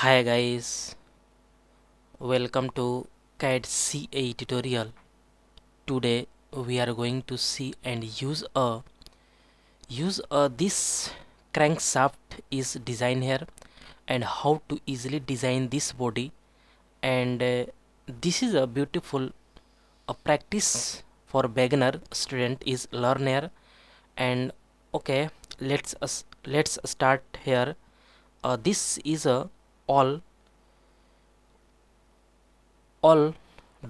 Hi guys, welcome to CAD CA tutorial. Today we are going to see and use this crankshaft is design here and how to easily design this body, and this is a beautiful practice for beginner student is learn here. And okay, let's start here. This is a all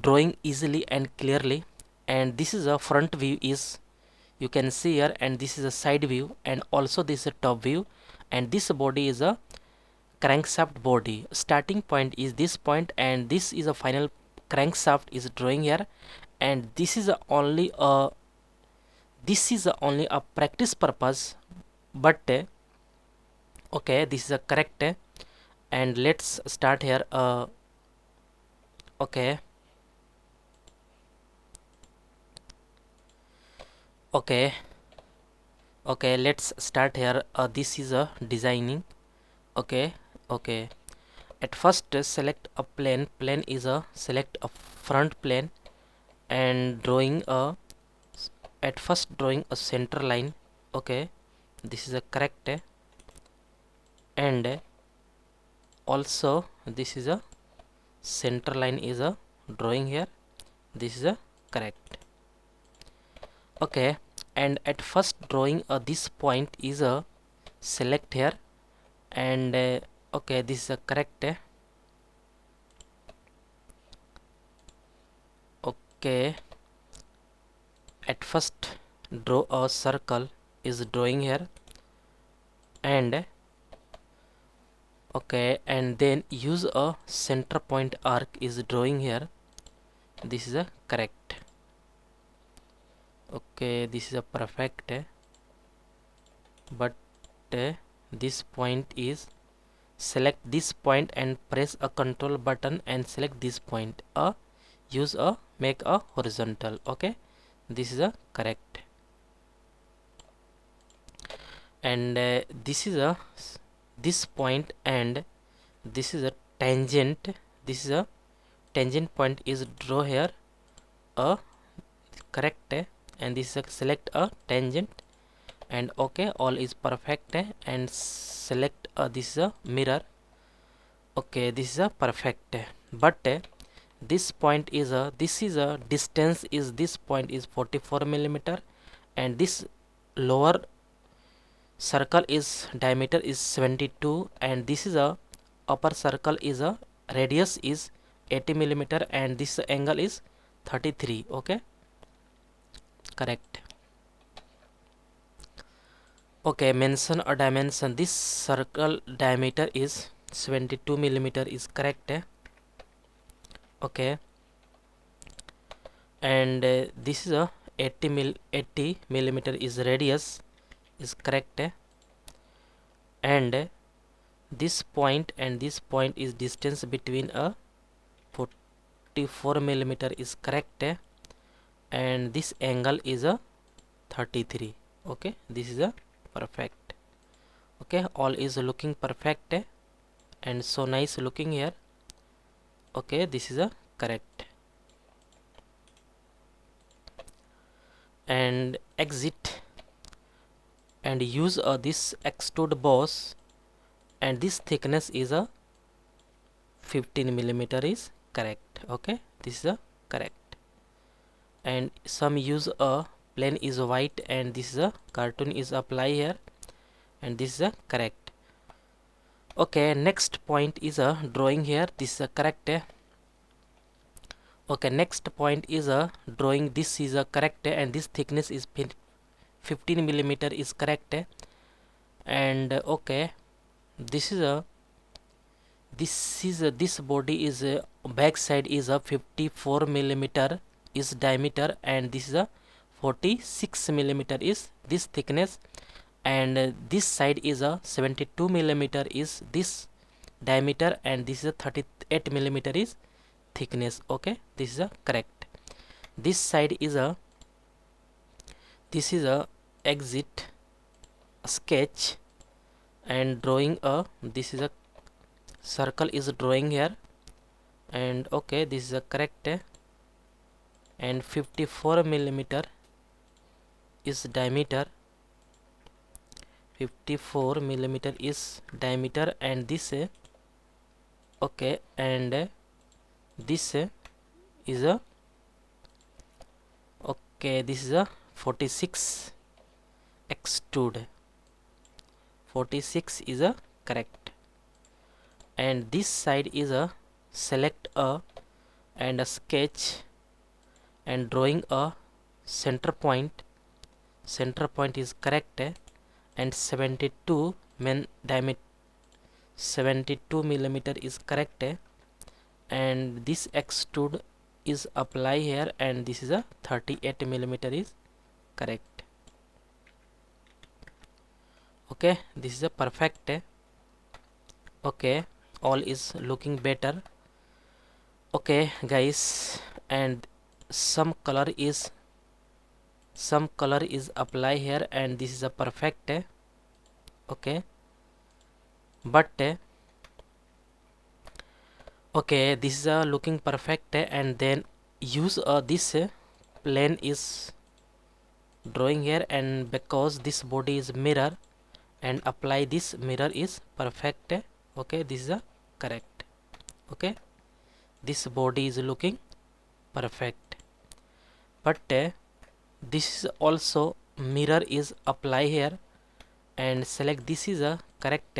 drawing easily and clearly, and this is a front view is you can see here, and this is a side view, and also this is a top view, and this body is a crankshaft body. Starting point is this point, and this is a final crankshaft is drawing here, and this is only a practice purpose, but okay, this is a correct, and let's start here. Okay, okay, okay, let's start here. This is a designing. Okay, okay, at first select a plane is a select a front plane, and at first drawing a center line. Okay, this is a correct, and also this is a center line is a drawing here. This is a correct. Okay, and at first drawing this point is a select here, and okay, this is a correct. Okay, at first draw a circle is drawing here, and okay, and then use a center point arc is drawing here. This is a correct. Okay, this is a perfect, but this point is select this point and press a control button and select this point, use a make a horizontal. Okay, this is a correct, and this is a this point, and this is a tangent. This is a tangent point is draw here a correct, and this is a select a tangent, and okay, all is perfect, and select this is a mirror. Okay, this is a perfect, but this point is a this is a distance is this point is 44 millimeter, and this lower circle is diameter is 72, and this is a upper circle is a radius is 80 millimeter, and this angle is 33. Okay, correct. Okay, mention a dimension. This circle diameter is 72 millimeter is correct. Okay, and this is a 80 millimeter is radius is correct, and this point and this point is distance between a 44 millimeter is correct, and this angle is a 33. Okay, this is a perfect. Okay, all is looking perfect, and so nice looking here. Okay, this is a correct, and exit and use this extrude boss, and this thickness is a 15 millimeter is correct. Okay, this is a correct, and some use a plane is white, and this is a cartoon is apply here, and this is a correct. Okay, next point is a drawing here. This is a correct. Okay, next point is a drawing. This is a correct, and this thickness is 15 millimeter is correct, and okay, this is a this body is a back side is a 54 millimeter is diameter, and this is a 46 millimeter is this thickness, and this side is a 72 millimeter is this diameter, and this is a 38 millimeter is thickness. Okay, this is a correct. This side is a this is a exit sketch and drawing a this is a circle is drawing here, and okay, this is a correct, and 54 millimeter is diameter. 54 millimeter is diameter, and this okay, and this is a okay, this is a 46 extrude. 46 is a correct, and this side is a select a and a sketch and drawing a center point. Center point is correct, and 72 diameter 72 millimeter is correct, and this extrude is apply here, and this is a 38 millimeter is correct. Okay, this is a perfect. Okay, all is looking better. Okay guys, and some color is apply here, and this is a perfect. Okay, but okay, this is looking perfect, and then use this plane is drawing here, and because this body is mirror, and apply this mirror is perfect. Okay, this is correct. Okay, this body is looking perfect, but this is also mirror is apply here, and select this is correct,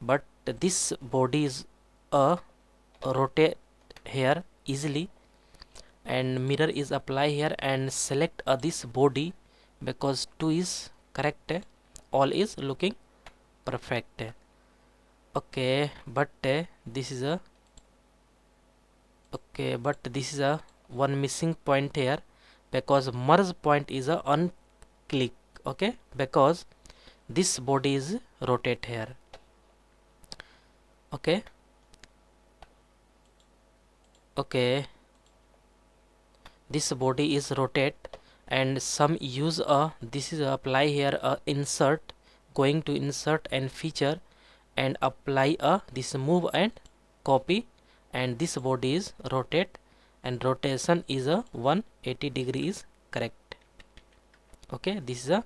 but this body is rotate here easily, and mirror is apply here, and select this body because 2 is correct, all is looking perfect. Okay, but this is a okay, but this is a one missing point here, because merge point is a unclick. Okay, because this body is rotate here. Okay, okay, this body is rotate, and some use this is apply here insert, going to insert and feature, and apply this move and copy, and this body is rotate, and rotation is a 180 degree is correct. Okay, this is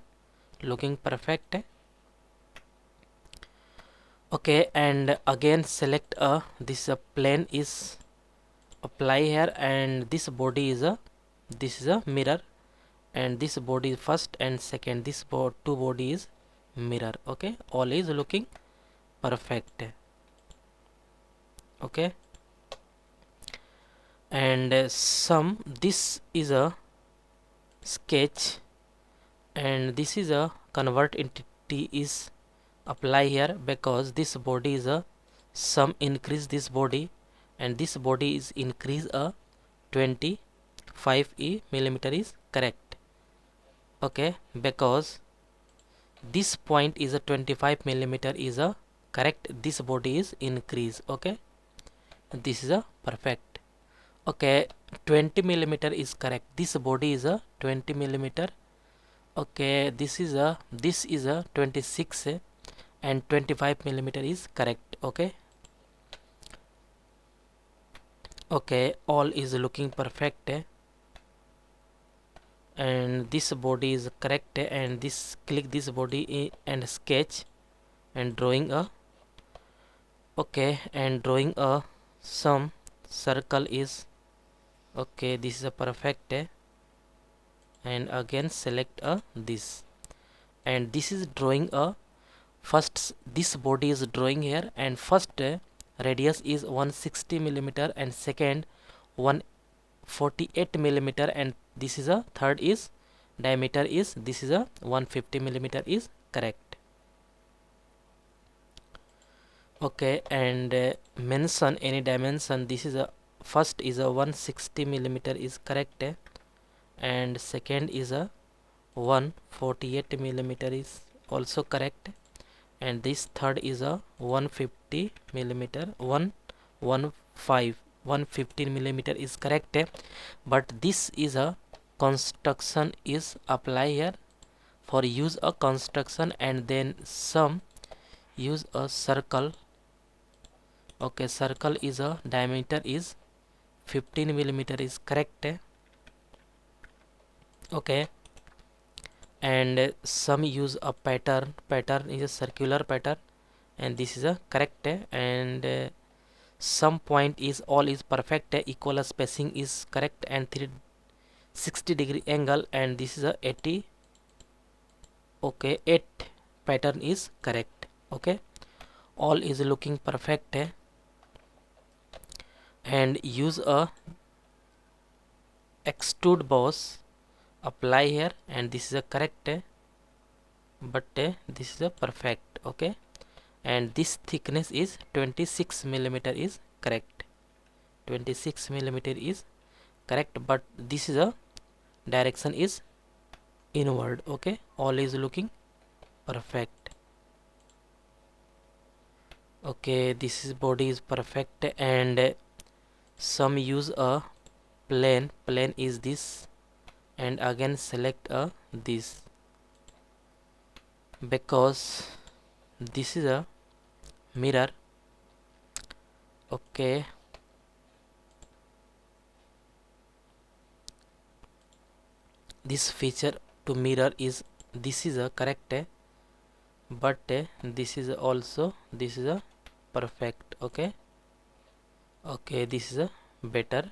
looking perfect. Okay, and again select this plane is apply here, and this body is a mirror, and this body is first and second, this two body is mirror. Okay, all is looking perfect. Okay, and some this is a sketch, and this is a convert entity is apply here, because this body is a some increase this body, and this body is increase a 25 millimeter is correct. Okay, because this point is a 25 millimeter is a correct, this body is increase. Okay, this is a perfect. Okay, 20 millimeter is correct, this body is a 20 millimeter. Okay, this is a 26 and 25 millimeter is correct. Okay, okay, all is looking perfect, and this body is correct, and this click this body and sketch and drawing a okay, and drawing a some circle is okay, this is a perfect, and again select this, and this is drawing a first this body is drawing here, and first radius is 160 millimeter, and second 148 millimeter, and this is a third is diameter is this is a 150 millimeter is correct. Okay, and mention any dimension, this is a first is a 160 millimeter is correct, and second is a 148 millimeter is also correct, and this third is a 150 millimeter 115 millimeter is correct, but this is a construction is apply here, for use a construction, and then some use a circle Okay, circle is a diameter is 15 millimeter is correct. Okay, and some use a pattern is a circular pattern, and this is a correct. And some point is all is perfect, equal spacing is correct, and 360-degree angle, and this is a 80. Okay, 8 pattern is correct. Okay, all is looking perfect, and use a extrude boss apply here, and this is a correct, but this is a perfect. Okay, and this thickness is 26 millimeter is correct. 26 millimeter is correct, but this is a direction is inward. Okay, all is looking perfect. Okay, this is body is perfect, and some use a plane is this, and again select a this, because this is a mirror. Okay, this feature to mirror is this is a correct, but this is also this is a perfect. Okay, okay, this is a better.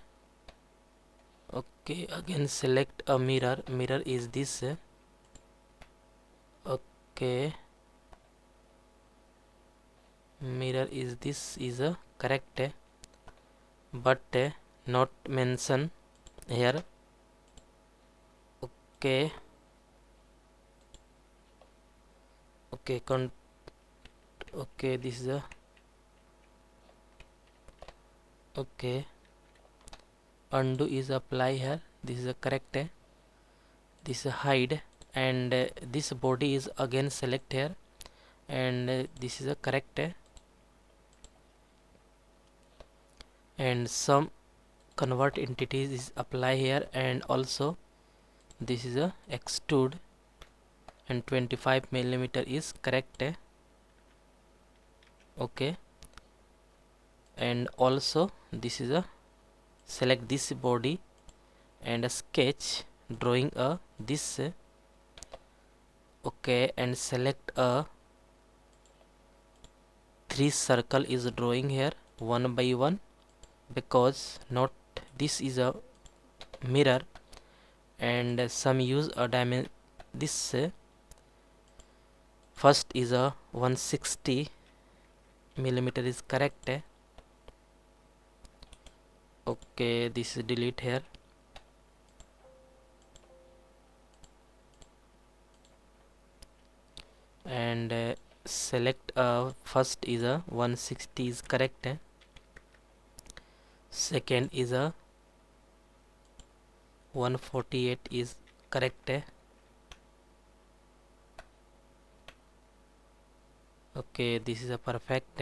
Okay, again select a mirror is this. Okay, mirror is this is a correct, but not mention here. Okay, okay, okay, this is a okay, undo is apply here, this is a correct, this is hide, and this body is again select here, and this is a correct, and some convert entities is apply here, and also this is a extrude, and 25 millimeter is correct. Okay, and also this is a select this body, and a sketch drawing a this. Okay, and select a 3 circle is drawing here one by one, because not this is a mirror, and some use a diamond this. First is a 160 millimeter is correct. Okay, this is delete here, and select first is a 160 is correct, second is a 148 is correct. Okay, this is a perfect,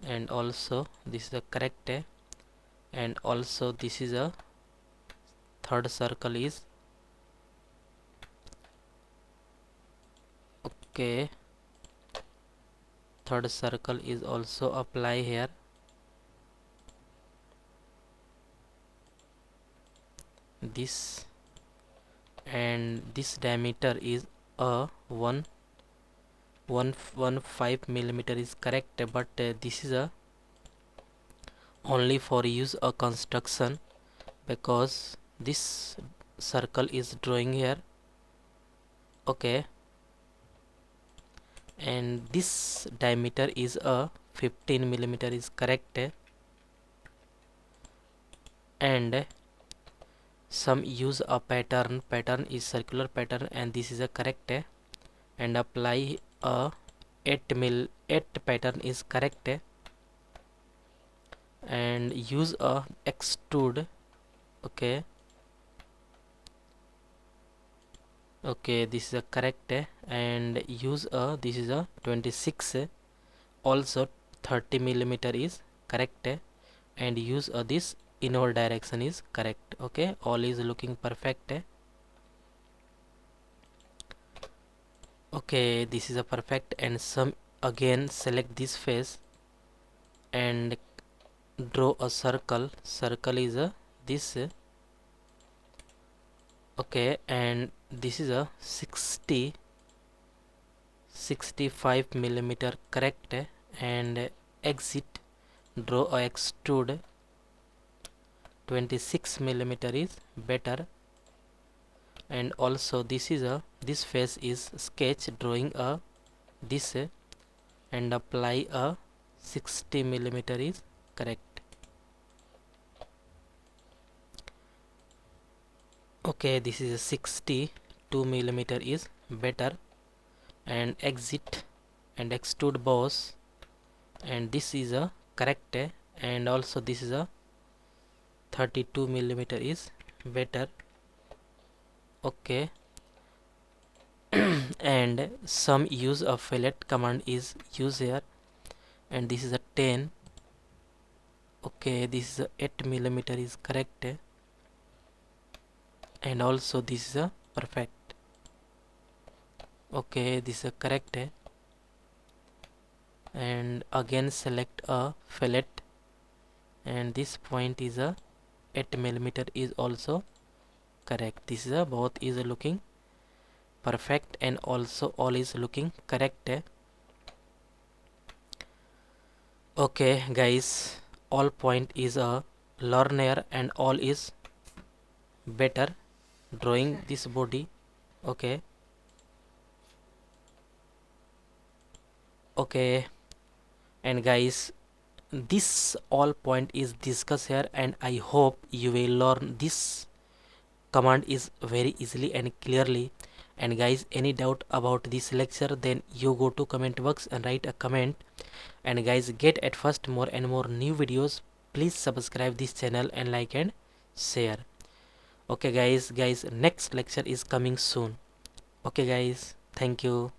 and also this is a correct, and also this is a third circle is okay, third circle is also apply here, this, and this diameter is a 115 millimeter is correct, but this is a only for use a construction, because this circle is drawing here. Okay, and this diameter is a 15 millimeter is correct, and some use a pattern is circular pattern, and this is a correct, and apply a 8 pattern is correct, and use a extrude. Okay, okay, this is a correct, and use a this is a 26, also 30 millimeter is correct, and use a this inward direction is correct. Okay, all is looking perfect. Okay, this is a perfect, and some again select this face and draw a circle. Circle is a this. Okay, and this is a 65 millimeter, correct, and exit, draw a extrude. 26 millimeter is better. And also this face is sketch, drawing a this and apply a 60 millimeter is correct. Okay, this is a 62 millimeter is better, and exit and extrude boss, and this is a correct, and also this is a 32 millimeter is better. Okay, and some use of fillet command is used here, and this is a 10. Okay, this is a 8 millimeter is correct, and also this is a perfect. Okay, this is a correct, and again select a fillet, and this point is a 8 millimeter is also correct. This is a both is looking perfect, and also all is looking correct. Okay guys, all point is a learner and all is better drawing this body. Okay, okay, and guys, this all point is discussed here, and I hope you will learn this command is very easily and clearly. And guys, any doubt about this lecture, then you go to comment box and write a comment. And guys, get at first more and more new videos. Please subscribe this channel and like and share. Okay guys, next lecture is coming soon. Okay guys, thank you.